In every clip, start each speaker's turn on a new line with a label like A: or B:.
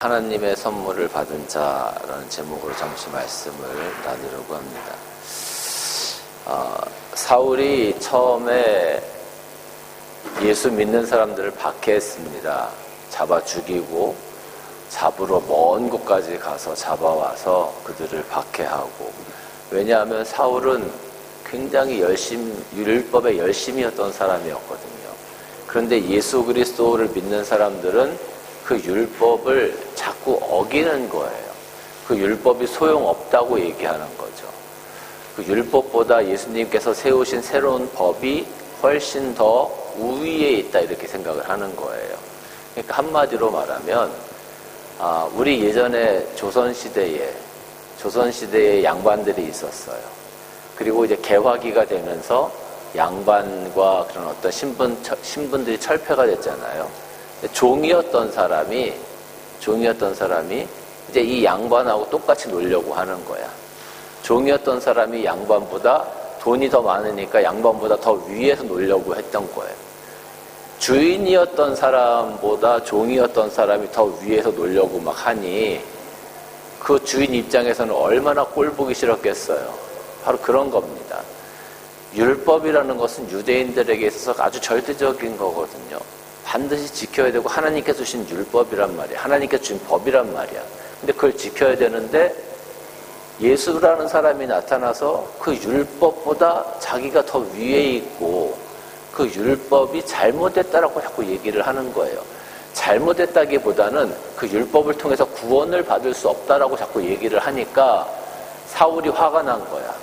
A: 하나님의 선물을 받은 자라는 제목으로 잠시 말씀을 나누려고 합니다. 사울이 처음에 예수 믿는 사람들을 박해했습니다. 잡아 죽이고 잡으러 먼 곳까지 가서 잡아와서 그들을 박해하고, 왜냐하면 사울은 굉장히 율법에 열심이었던 사람이었거든요. 그런데 예수 그리스도를 믿는 사람들은 그 율법을 자꾸 어기는 거예요. 그 율법이 소용없다고 얘기하는 거죠. 그 율법보다 예수님께서 세우신 새로운 법이 훨씬 더 우위에 있다, 이렇게 생각을 하는 거예요. 그러니까 한마디로 말하면 우리 예전에 조선시대에 양반들이 있었어요. 그리고 이제 개화기가 되면서 양반과 그런 어떤 신분들이 철폐가 됐잖아요. 종이었던 사람이 이제 이 양반하고 똑같이 놀려고 하는 거야. 종이었던 사람이 양반보다 돈이 더 많으니까 양반보다 더 위에서 놀려고 했던 거예요. 주인이었던 사람보다 종이었던 사람이 더 위에서 놀려고 막 하니 그 주인 입장에서는 얼마나 꼴보기 싫었겠어요. 바로 그런 겁니다. 율법이라는 것은 유대인들에게 있어서 아주 절대적인 거거든요. 반드시 지켜야 되고 하나님께서 주신 율법이란 말이야. 하나님께서 주신 법이란 말이야. 근데 그걸 지켜야 되는데 예수라는 사람이 나타나서 그 율법보다 자기가 더 위에 있고 그 율법이 잘못됐다라고 자꾸 얘기를 하는 거예요. 잘못됐다기보다는 그 율법을 통해서 구원을 받을 수 없다라고 자꾸 얘기를 하니까 사울이 화가 난 거야.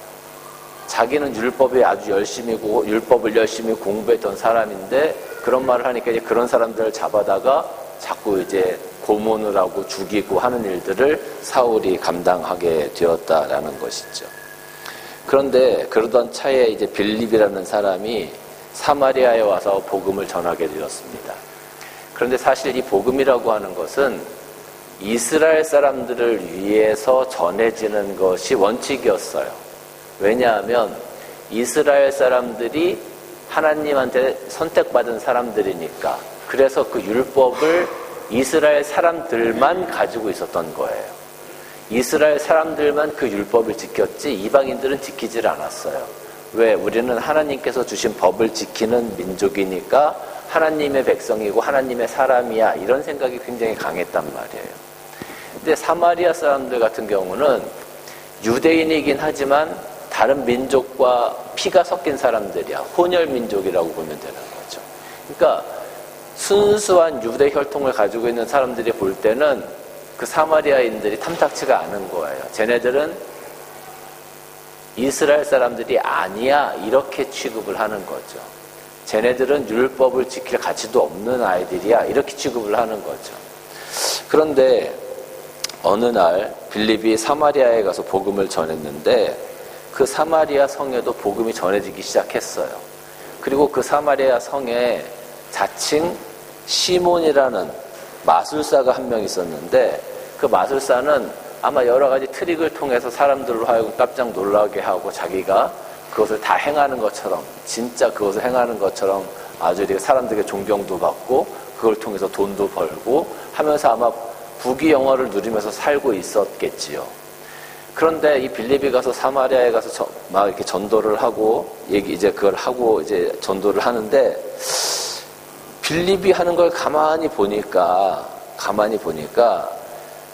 A: 자기는 율법에 아주 율법을 열심히 공부했던 사람인데 그런 말을 하니까 이제 그런 사람들을 잡아다가 자꾸 이제 고문을 하고 죽이고 하는 일들을 사울이 감당하게 되었다라는 것이죠. 그런데 그러던 차에 이제 빌립이라는 사람이 사마리아에 와서 복음을 전하게 되었습니다. 그런데 사실 이 복음이라고 하는 것은 이스라엘 사람들을 위해서 전해지는 것이 원칙이었어요. 왜냐하면 이스라엘 사람들이 하나님한테 선택받은 사람들이니까. 그래서 그 율법을 이스라엘 사람들만 가지고 있었던 거예요. 이스라엘 사람들만 그 율법을 지켰지 이방인들은 지키질 않았어요. 왜? 우리는 하나님께서 주신 법을 지키는 민족이니까 하나님의 백성이고 하나님의 사람이야, 이런 생각이 굉장히 강했단 말이에요. 근데 사마리아 사람들 같은 경우는 유대인이긴 하지만 다른 민족과 피가 섞인 사람들이야. 혼혈 민족이라고 보면 되는 거죠. 그러니까 순수한 유대 혈통을 가지고 있는 사람들이 볼 때는 그 사마리아인들이 탐탁치가 않은 거예요. 쟤네들은 이스라엘 사람들이 아니야, 이렇게 취급을 하는 거죠. 쟤네들은 율법을 지킬 가치도 없는 아이들이야, 이렇게 취급을 하는 거죠. 그런데 어느 날 빌립이 사마리아에 가서 복음을 전했는데 그 사마리아 성에도 복음이 전해지기 시작했어요. 그리고 그 사마리아 성에 자칭 시몬이라는 마술사가 한 명 있었는데 그 마술사는 아마 여러 가지 트릭을 통해서 사람들로 하여금 깜짝 놀라게 하고 자기가 그것을 다 행하는 것처럼, 진짜 그것을 행하는 것처럼 아주 이렇게 사람들에게 존경도 받고 그걸 통해서 돈도 벌고 하면서 아마 부귀영화를 누리면서 살고 있었겠지요. 그런데 이 빌립이 가서 사마리아에 가서 막 이렇게 전도를 하고 이제 그걸 하고 이제 전도를 하는데 빌립이 하는 걸 가만히 보니까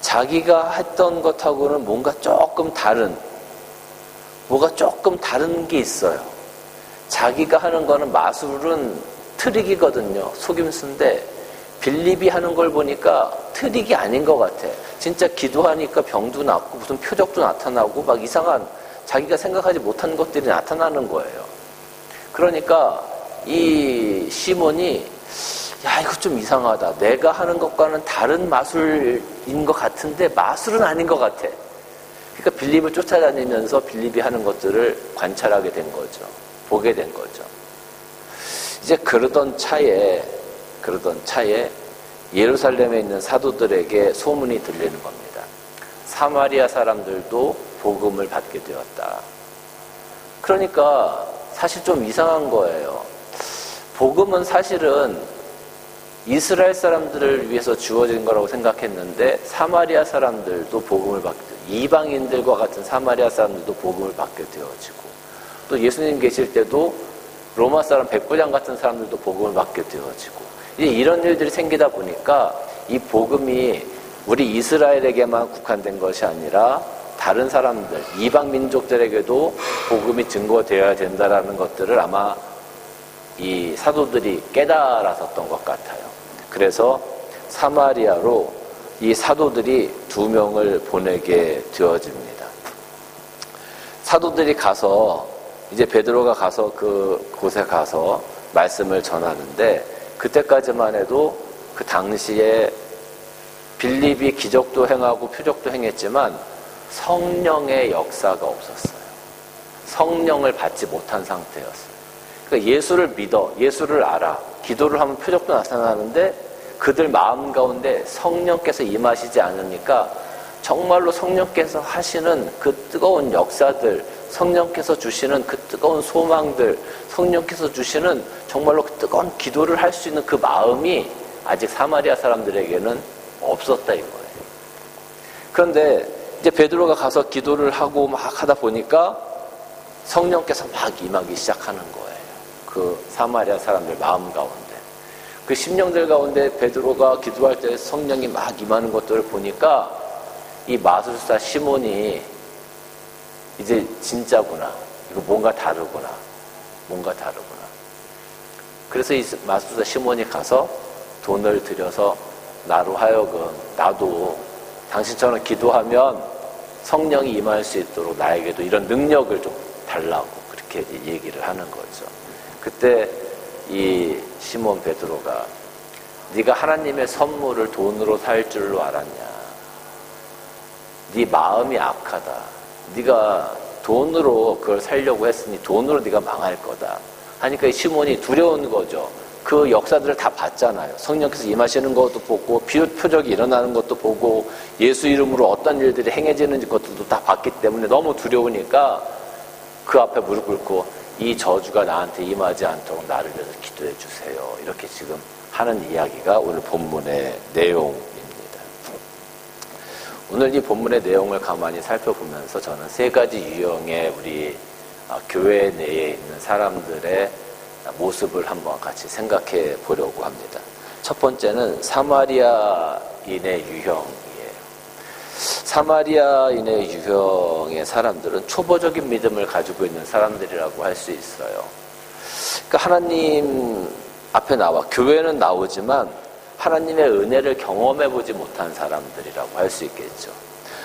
A: 자기가 했던 것하고는 뭐가 조금 다른 게 있어요. 자기가 하는 거는 마술은 트릭이거든요. 속임수인데 빌립이 하는 걸 보니까 트릭이 아닌 것 같아. 진짜 기도하니까 병도 낫고 무슨 표적도 나타나고 막 이상한 자기가 생각하지 못한 것들이 나타나는 거예요. 그러니까 이 시몬이 야, 이거 좀 이상하다. 내가 하는 것과는 다른 마술인 것 같은데 마술은 아닌 것 같아. 그러니까 빌립을 쫓아다니면서 빌립이 하는 것들을 관찰하게 된 거죠. 보게 된 거죠. 이제 그러던 차에 예루살렘에 있는 사도들에게 소문이 들리는 겁니다. 사마리아 사람들도 복음을 받게 되었다. 그러니까 사실 좀 이상한 거예요. 복음은 사실은 이스라엘 사람들을 위해서 주어진 거라고 생각했는데 사마리아 사람들도 복음을 받게 되고 이방인들과 같은 사마리아 사람들도 복음을 받게 되어지고 또 예수님 계실 때도 로마 사람 백부장 같은 사람들도 복음을 받게 되어지고 이제 이런 일들이 생기다 보니까 이 복음이 우리 이스라엘에게만 국한된 것이 아니라 다른 사람들, 이방 민족들에게도 복음이 증거되어야 된다라는 것들을 아마 이 사도들이 깨달았었던 것 같아요. 그래서 사마리아로 이 사도들이 2명을 보내게 되어집니다. 사도들이 가서 이제 베드로가 가서 그곳에 가서 말씀을 전하는데 그때까지만 해도 그 당시에 빌립이 기적도 행하고 표적도 행했지만 성령의 역사가 없었어요. 성령을 받지 못한 상태였어요. 그러니까 예수를 믿어, 예수를 알아, 기도를 하면 표적도 나타나는데 그들 마음 가운데 성령께서 임하시지 않으니까 정말로 성령께서 하시는 그 뜨거운 역사들, 성령께서 주시는 그 뜨거운 소망들, 성령께서 주시는 정말로 그 뜨거운 기도를 할 수 있는 그 마음이 아직 사마리아 사람들에게는 없었다 이거예요. 그런데 이제 베드로가 가서 기도를 하고 막 하다 보니까 성령께서 막 임하기 시작하는 거예요. 그 사마리아 사람들 마음 가운데. 그 심령들 가운데 베드로가 기도할 때 성령이 막 임하는 것들을 보니까 이 마술사 시몬이 이제 진짜구나. 이거 뭔가 다르구나. 그래서 이 마술사 시몬이 가서 돈을 들여서 나로 하여금 나도 당신처럼 기도하면 성령이 임할 수 있도록 나에게도 이런 능력을 좀 달라고 그렇게 얘기를 하는 거죠. 그때 이 시몬 베드로가 네가 하나님의 선물을 돈으로 살 줄로 알았냐? 네 마음이 악하다. 네가 돈으로 그걸 살려고 했으니 돈으로 네가 망할 거다. 하니까 이 시몬이 두려운 거죠. 그 역사들을 다 봤잖아요. 성령께서 임하시는 것도 보고 표적이 일어나는 것도 보고 예수 이름으로 어떤 일들이 행해지는 것들도 다 봤기 때문에 너무 두려우니까 그 앞에 무릎 꿇고 이 저주가 나한테 임하지 않도록 나를 위해서 기도해 주세요. 이렇게 지금 하는 이야기가 오늘 본문의 내용입니다. 오늘 이 본문의 내용을 가만히 살펴보면서 저는 3가지 유형의 우리 교회 내에 있는 사람들의 모습을 한번 같이 생각해 보려고 합니다. 첫 번째는 사마리아인의 유형이에요. 사마리아인의 유형의 사람들은 초보적인 믿음을 가지고 있는 사람들이라고 할 수 있어요. 그러니까 하나님 앞에 나와 교회는 나오지만 하나님의 은혜를 경험해 보지 못한 사람들이라고 할 수 있겠죠.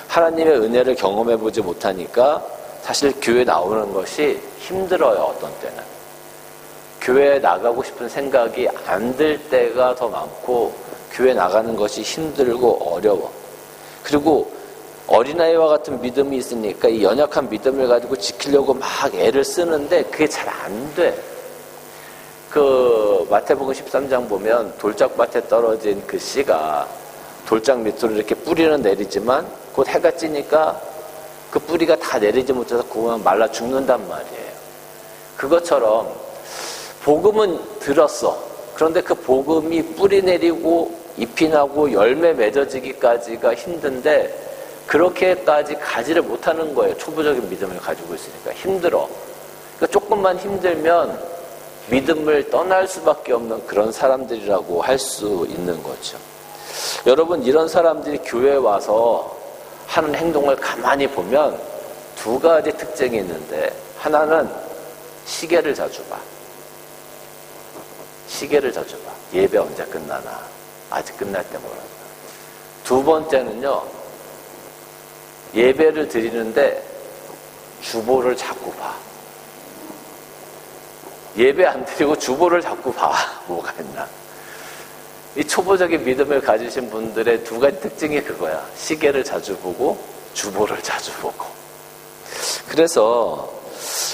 A: 하나님의 은혜를 경험해 보지 못하니까 사실 교회 나오는 것이 힘들어요. 어떤 때는 교회에 나가고 싶은 생각이 안 들 때가 더 많고 교회 나가는 것이 힘들고 어려워. 그리고 어린아이와 같은 믿음이 있으니까 이 연약한 믿음을 가지고 지키려고 막 애를 쓰는데 그게 잘 안 돼. 그 마태복음 13장 보면 돌짝밭에 떨어진 그 씨가 돌짝 밑으로 이렇게 뿌리는 내리지만 곧 해가 찌니까 그 뿌리가 다 내리지 못해서 그거만 말라 죽는단 말이에요. 그것처럼 복음은 들었어. 그런데 그 복음이 뿌리 내리고 잎이 나고 열매 맺어지기까지가 힘든데 그렇게까지 가지를 못하는 거예요. 초보적인 믿음을 가지고 있으니까 힘들어. 그러니까 조금만 힘들면 믿음을 떠날 수밖에 없는 그런 사람들이라고 할 수 있는 거죠. 여러분, 이런 사람들이 교회에 와서 하는 행동을 가만히 보면 2가지 특징이 있는데, 하나는 시계를 자주 봐. 시계를 자주 봐. 예배 언제 끝나나? 아직 끝날 때 모른다. 2번째는요, 예배를 드리는데 주보를 자꾸 봐. 예배 안 드리고 주보를 자꾸 봐. 뭐가 있나? 이 초보적인 믿음을 가지신 분들의 2가지 특징이 그거야. 시계를 자주 보고 주보를 자주 보고. 그래서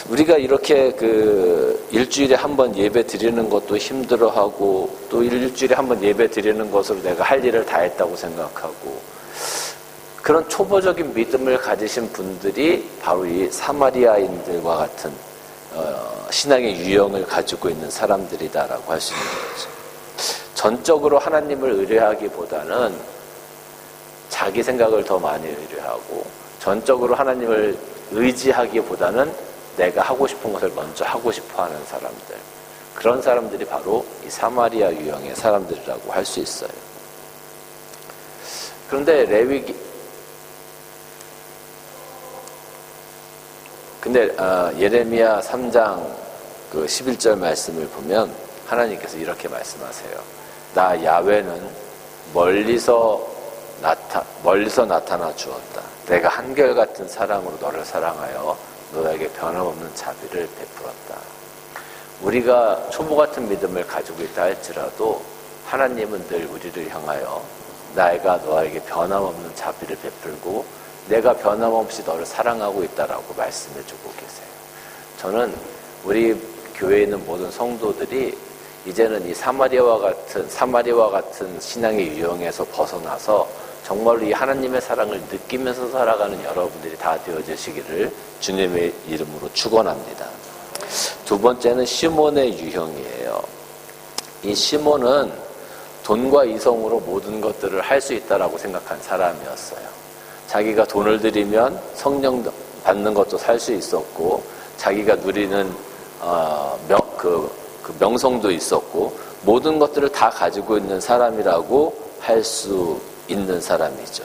A: 우리가 이렇게 일주일에 한 번 예배 드리는 것도 힘들어하고 또 일주일에 한 번 예배 드리는 것으로 내가 할 일을 다 했다고 생각하고 그런 초보적인 믿음을 가지신 분들이 바로 이 사마리아인들과 같은 신앙의 유형을 가지고 있는 사람들이다라고 할 수 있는 거죠. 전적으로 하나님을 의뢰하기보다는 자기 생각을 더 많이 의뢰하고, 전적으로 하나님을 의지하기보다는 내가 하고 싶은 것을 먼저 하고 싶어 하는 사람들, 그런 사람들이 바로 이 사마리아 유형의 사람들이라고 할 수 있어요. 그런데 예레미야 3장 그 11절 말씀을 보면 하나님께서 이렇게 말씀하세요. 나 야훼는 멀리서 나타나 주었다. 내가 한결같은 사랑으로 너를 사랑하여 너에게 변함없는 자비를 베풀었다. 우리가 초보 같은 믿음을 가지고 있다 할지라도 하나님은 늘 우리를 향하여 내가 너에게 변함없는 자비를 베풀고 내가 변함없이 너를 사랑하고 있다라고 말씀해주고 계세요. 저는 우리 교회에 있는 모든 성도들이 이제는 이 사마리아와 같은 신앙의 유형에서 벗어나서 정말로 이 하나님의 사랑을 느끼면서 살아가는 여러분들이 다 되어지시기를 주님의 이름으로 축원합니다. 두 번째는 시몬의 유형이에요. 이 시몬은 돈과 이성으로 모든 것들을 할 수 있다라고 생각한 사람이었어요. 자기가 돈을 들이면 성령 받는 것도 살 수 있었고, 자기가 누리는 명성도 있었고, 모든 것들을 다 가지고 있는 사람이라고 할 수 있는 사람이죠.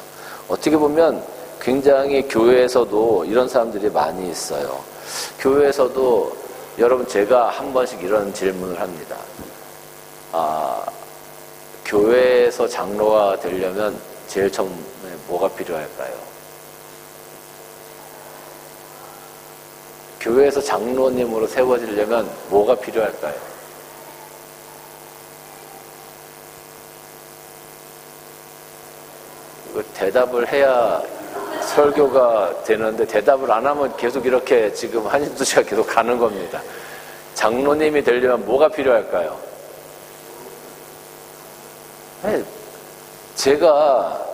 A: 어떻게 보면 굉장히 교회에서도 이런 사람들이 많이 있어요. 교회에서도 여러분, 제가 한 번씩 이런 질문을 합니다. 교회에서 장로가 되려면 제일 처음에 뭐가 필요할까요? 교회에서 장로님으로 세워지려면 뭐가 필요할까요? 이거 대답을 해야 설교가 되는데 대답을 안 하면 계속 이렇게 지금 한신두 씨가 계속 가는 겁니다. 장로님이 되려면 뭐가 필요할까요? 제가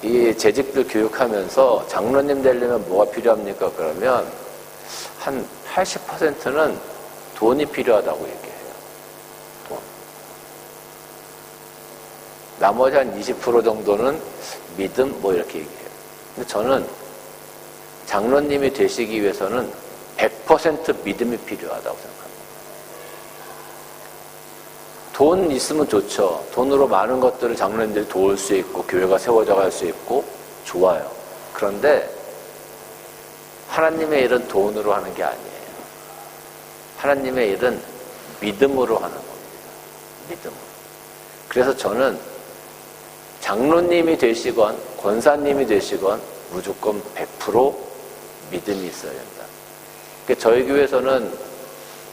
A: 이 재직들 교육하면서 장로님 되려면 뭐가 필요합니까? 그러면 한 80%는 돈이 필요하다고 얘기해요. 돈. 나머지 한 20% 정도는 믿음 뭐 이렇게 얘기해요. 근데 저는 장로님이 되시기 위해서는 100% 믿음이 필요하다고 생각합니다. 돈 있으면 좋죠. 돈으로 많은 것들을 장로님들이 도울 수 있고 교회가 세워져 갈 수 있고 좋아요. 그런데 하나님의 일은 돈으로 하는 게 아니에요. 하나님의 일은 믿음으로 하는 겁니다. 믿음으로. 그래서 저는 장로님이 되시건 권사님이 되시건 무조건 100% 믿음이 있어야 된다. 그러니까 저희 교회에서는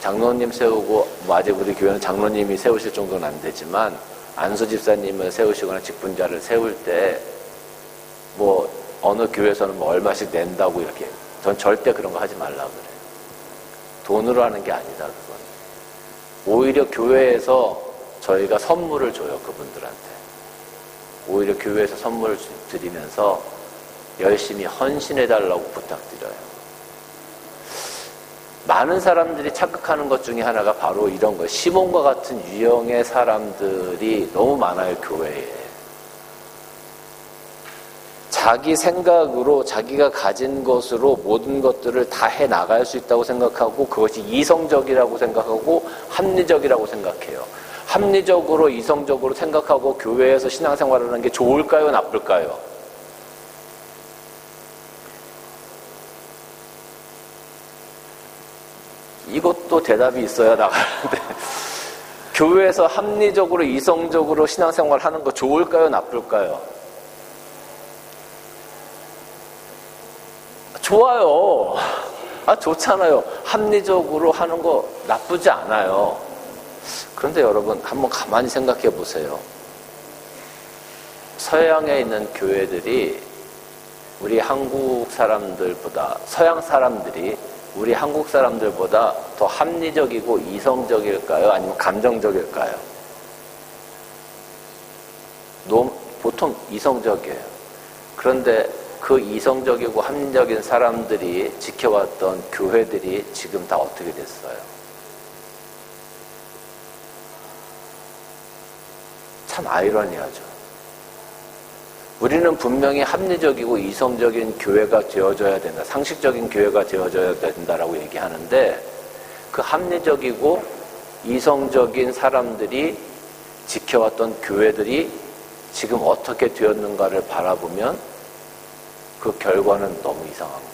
A: 장로님 세우고, 아직 우리 교회는 장로님이 세우실 정도는 안 되지만 안수 집사님을 세우시거나 직분자를 세울 때 어느 교회에서는 얼마씩 낸다고 이렇게, 전 절대 그런 거 하지 말라 그래요. 돈으로 하는 게 아니다, 그건. 오히려 교회에서 저희가 선물을 줘요, 그분들한테. 오히려 교회에서 선물을 드리면서 열심히 헌신해달라고 부탁드려요. 많은 사람들이 착각하는 것 중에 하나가 바로 이런 거예요. 시몬과 같은 유형의 사람들이 너무 많아요, 교회에. 자기 생각으로 자기가 가진 것으로 모든 것들을 다 해나갈 수 있다고 생각하고, 그것이 이성적이라고 생각하고 합리적이라고 생각해요. 합리적으로 이성적으로 생각하고 교회에서 신앙생활을 하는 게 좋을까요, 나쁠까요? 이것도 대답이 있어야 나가는데 교회에서 합리적으로 이성적으로 신앙생활 하는 거 좋을까요, 나쁠까요? 좋아요. 좋잖아요. 합리적으로 하는 거 나쁘지 않아요. 그런데 여러분, 한번 가만히 생각해 보세요. 서양에 있는 교회들이 우리 한국 사람들보다, 서양 사람들이 우리 한국 사람들보다 더 합리적이고 이성적일까요? 아니면 감정적일까요? 보통 이성적이에요. 그런데 그 이성적이고 합리적인 사람들이 지켜왔던 교회들이 지금 다 어떻게 됐어요? 참 아이러니하죠. 우리는 분명히 합리적이고 이성적인 교회가 되어져야 된다. 상식적인 교회가 되어져야 된다라고 얘기하는데 그 합리적이고 이성적인 사람들이 지켜왔던 교회들이 지금 어떻게 되었는가를 바라보면 그 결과는 너무 이상한 거예요.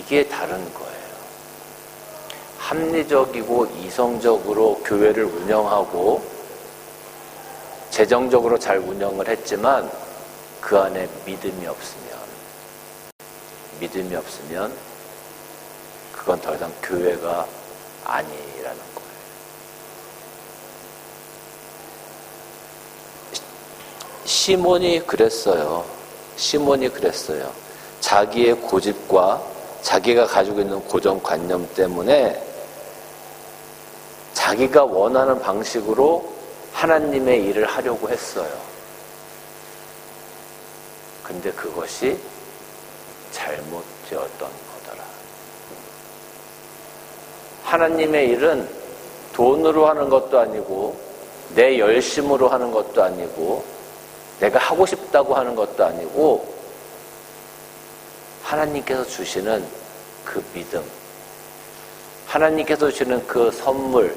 A: 이게 다른 거예요. 합리적이고 이성적으로 교회를 운영하고 재정적으로 잘 운영을 했지만 그 안에 믿음이 없으면 그건 더 이상 교회가 아니라는 거예요. 시몬이 그랬어요. 자기의 고집과 자기가 가지고 있는 고정관념 때문에 자기가 원하는 방식으로 하나님의 일을 하려고 했어요. 근데 그것이 잘못되었던 거더라. 하나님의 일은 돈으로 하는 것도 아니고 내 열심으로 하는 것도 아니고 내가 하고 싶다고 하는 것도 아니고 하나님께서 주시는 그 믿음, 하나님께서 주시는 그 선물,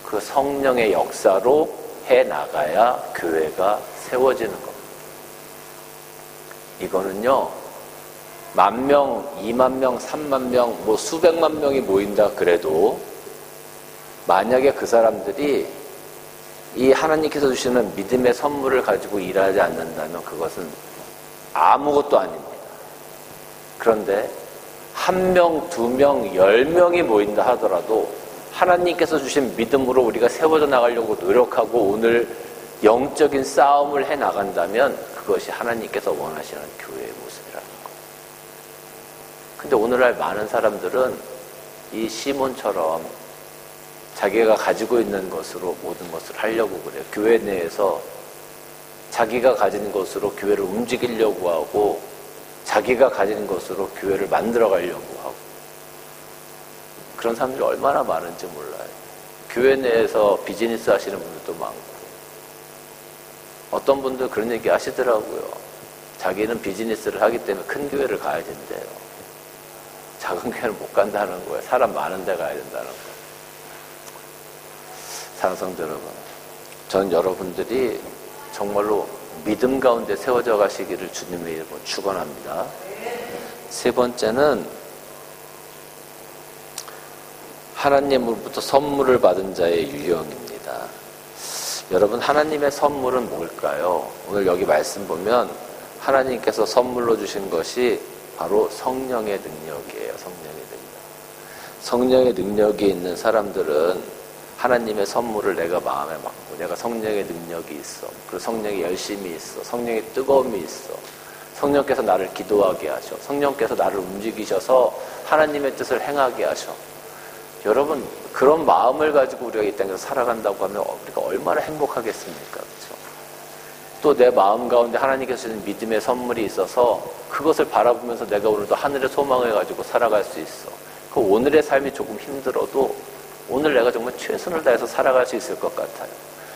A: 그 성령의 역사로 해나가야 교회가 세워지는 겁니다. 이거는요, 10,000명, 20,000명, 30,000명, 수백만 명이 모인다 그래도 만약에 그 사람들이 이 하나님께서 주시는 믿음의 선물을 가지고 일하지 않는다면 그것은 아무것도 아닙니다. 그런데 1명, 2명, 10명이 모인다 하더라도 하나님께서 주신 믿음으로 우리가 세워져 나가려고 노력하고 오늘 영적인 싸움을 해 나간다면 그것이 하나님께서 원하시는 교회의 모습이라는 거예요. 근데 오늘날 많은 사람들은 이 시몬처럼 자기가 가지고 있는 것으로 모든 것을 하려고 그래요. 교회 내에서 자기가 가진 것으로 교회를 움직이려고 하고 자기가 가진 것으로 교회를 만들어 가려고 하고 그런 사람들이 얼마나 많은지 몰라요. 교회 내에서 비즈니스 하시는 분들도 많고 어떤 분들 그런 얘기 하시더라고요. 자기는 비즈니스를 하기 때문에 큰 교회를 가야 된대요. 작은 교회는 못 간다는 거예요. 사람 많은 데 가야 된다는 거예요. 사랑하는 성도 여러분, 전 여러분들이 정말로 믿음 가운데 세워져 가시기를 주님의 이름으로 축원합니다. 세 번째는 하나님으로부터 선물을 받은 자의 유형입니다. 여러분, 하나님의 선물은 뭘까요? 오늘 여기 말씀 보면 하나님께서 선물로 주신 것이 바로 성령의 능력이에요. 성령의 능력이 있는 사람들은 하나님의 선물을 내가 마음에 맡고 내가 성령의 능력이 있어. 그리고 성령의 열심이 있어. 성령의 뜨거움이 있어. 성령께서 나를 기도하게 하셔. 성령께서 나를 움직이셔서 하나님의 뜻을 행하게 하셔. 여러분, 그런 마음을 가지고 우리가 이 땅에서 살아간다고 하면 우리가 얼마나 행복하겠습니까? 그렇죠? 또 내 마음 가운데 하나님께서 주신 믿음의 선물이 있어서 그것을 바라보면서 내가 오늘도 하늘의 소망을 가지고 살아갈 수 있어. 그 오늘의 삶이 조금 힘들어도 오늘 내가 정말 최선을 다해서 살아갈 수 있을 것 같아요.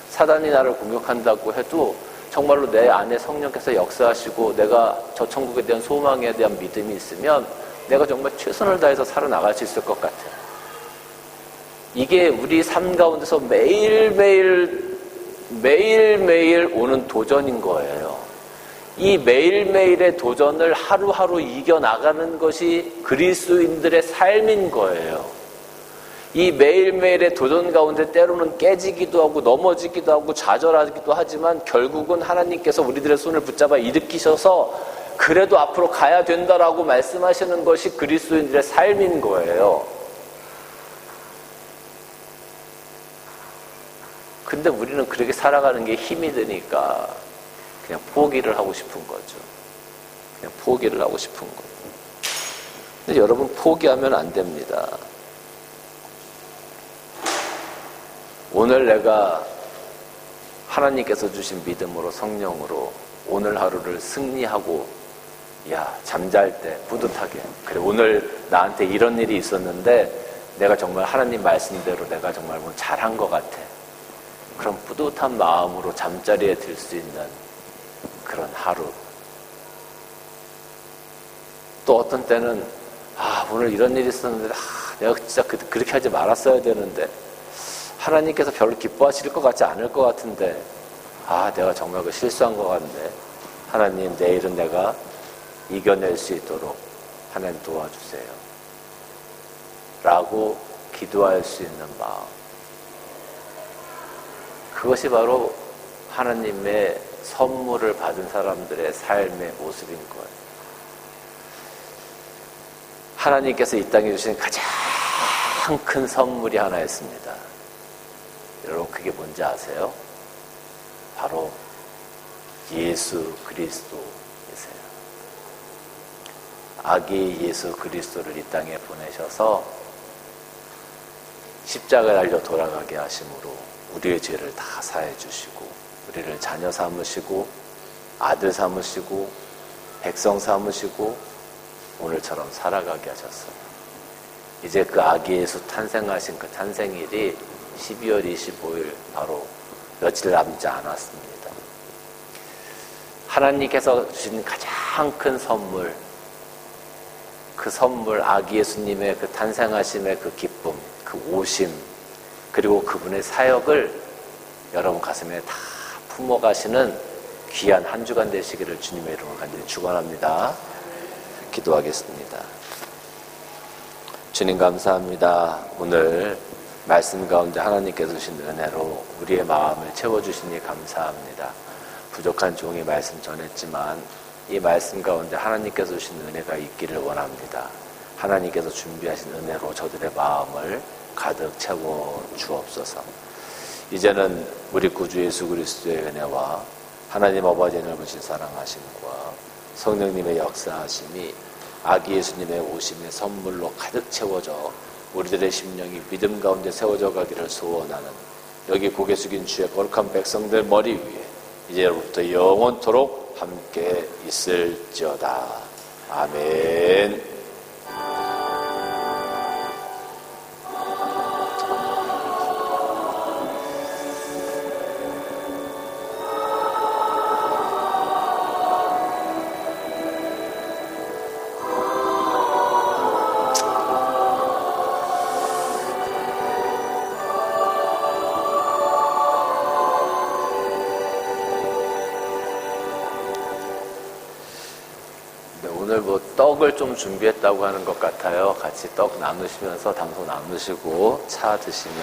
A: 사단이 나를 공격한다고 해도 정말로 내 안에 성령께서 역사하시고 내가 저 천국에 대한 소망에 대한 믿음이 있으면 내가 정말 최선을 다해서 살아나갈 수 있을 것 같아요. 이게 우리 삶 가운데서 매일매일 오는 도전인 거예요. 이 매일매일의 도전을 하루하루 이겨나가는 것이 그리스도인들의 삶인 거예요. 이 매일매일의 도전 가운데 때로는 깨지기도 하고 넘어지기도 하고 좌절하기도 하지만 결국은 하나님께서 우리들의 손을 붙잡아 일으키셔서 그래도 앞으로 가야 된다라고 말씀하시는 것이 그리스도인들의 삶인 거예요. 근데 우리는 그렇게 살아가는 게 힘이 드니까 그냥 포기를 하고 싶은 거죠. 근데 여러분, 포기하면 안 됩니다. 오늘 내가 하나님께서 주신 믿음으로 성령으로 오늘 하루를 승리하고 야, 잠잘 때 뿌듯하게. 그래, 오늘 나한테 이런 일이 있었는데 내가 정말 하나님 말씀대로 내가 정말 뭐 잘한 것 같아. 그런 뿌듯한 마음으로 잠자리에 들 수 있는 그런 하루. 또 어떤 때는 오늘 이런 일이 있었는데 내가 진짜 그렇게 하지 말았어야 되는데 하나님께서 별로 기뻐하실 것 같지 않을 것 같은데 내가 정말 실수한 것 같네. 하나님, 내일은 내가 이겨낼 수 있도록 하나님 도와주세요. 라고 기도할 수 있는 마음. 그것이 바로 하나님의 선물을 받은 사람들의 삶의 모습인 거예요. 하나님께서 이 땅에 주신 가장 큰 선물이 하나 있습니다. 여러분, 그게 뭔지 아세요? 바로 예수 그리스도이세요. 아기 예수 그리스도를 이 땅에 보내셔서 십자가에 달려 돌아가게 하심으로 우리의 죄를 다 사해 주시고 우리를 자녀 삼으시고 아들 삼으시고 백성 삼으시고 오늘처럼 살아가게 하셨어요. 이제 그 아기 예수 탄생하신 그 탄생일이 12월 25일 바로 며칠 남지 않았습니다. 하나님께서 주신 가장 큰 선물, 그 선물, 아기 예수님의 그 탄생하심의 그 기쁨, 그 오심, 그리고 그분의 사역을 여러분 가슴에 다 품어가시는 귀한 한 주간 되시기를 주님의 이름으로 간절히 축원합니다. 기도하겠습니다. 주님, 감사합니다. 오늘 말씀 가운데 하나님께서 주신 은혜로 우리의 마음을 채워주시니 감사합니다. 부족한 종이 말씀 전했지만 이 말씀 가운데 하나님께서 주신 은혜가 있기를 원합니다. 하나님께서 준비하신 은혜로 저들의 마음을 가득 채워 주옵소서. 이제는 우리 구주 예수 그리스도의 은혜와 하나님 아버지의 넓으신 사랑하심과 성령님의 역사하심이 아기 예수님의 오심의 선물로 가득 채워져 우리들의 심령이 믿음 가운데 세워져 가기를 소원하는 여기 고개 숙인 주의 거룩한 백성들 머리 위에 이제부터 영원토록 함께 있을지어다. 아멘. 오늘 떡을 좀 준비했다고 하는 것 같아요. 같이 떡 나누시면서 담소 나누시고 차 드시면